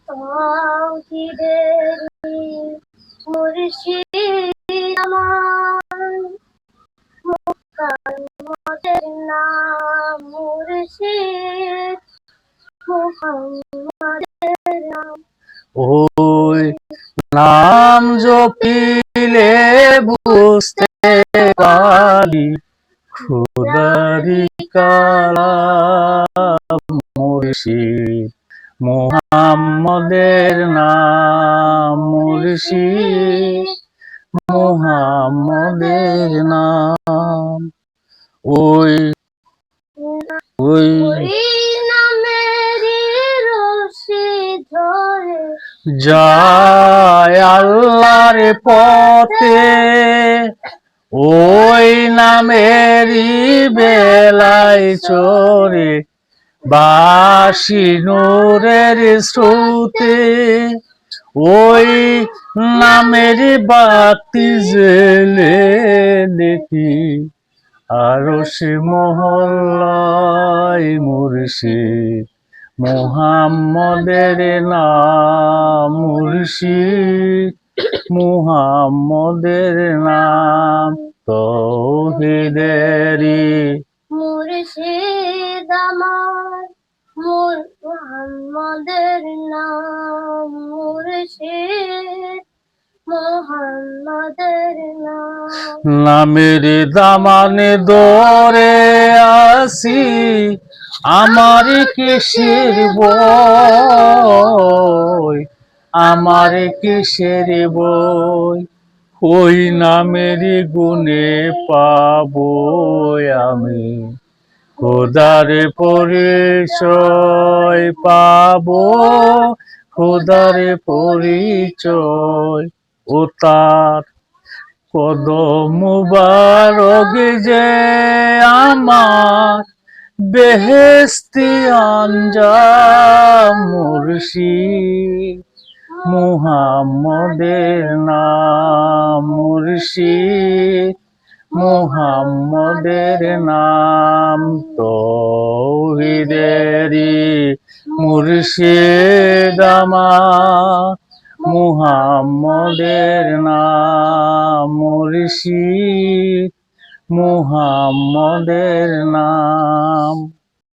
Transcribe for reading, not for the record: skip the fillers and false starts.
তাওহীদেরি মুর্শিদ আমার, মুহাম্মদের নাম মুর্শিদ, মুহাম্মদের নাম। ওই নাম জপিলে বুঝতে পারি খোদারি কালাম মুর্শিদ, মুহাম্মদের নাম মুর্শিদ, মুহাম্মদের নাম। ওই ওই নামেরই রশি ধরে যায় আল্লাহর পথে, ওই নামেরই বেলায় চড়ে বাসি নূরের স্রোতে, ওই নামেরই বাতি জেলে দেখি আরশে মহল্লায় মুর্শিদ, মুহাম্মদের নাম মুর্শিদ, মুহাম্মদের নাম। তাওহীদেরি মুর্শিদ আমার, মুহাম্মদের নাম মুর্শিদ, মুহাম্মদের নাম। নামের দামানে দরে আসি আমার কিসের বই, আমার কিসের বই, ওই নামের গুণে পাবো আমি খোদার পরিচয় পাবো, খোদার পরিচয়। ও তার কদম মুবারক যে আমার বেহেশতি আঞ্জাম মুর্শিদ, মুহাম্মদের নাম মুর্শিদ, মুহাম্মদের নাম। তাওহীদেরি মুর্শিদ আমার, মুহাম্মদের নাম মুর্শিদ, মুহাম্মদের নাম।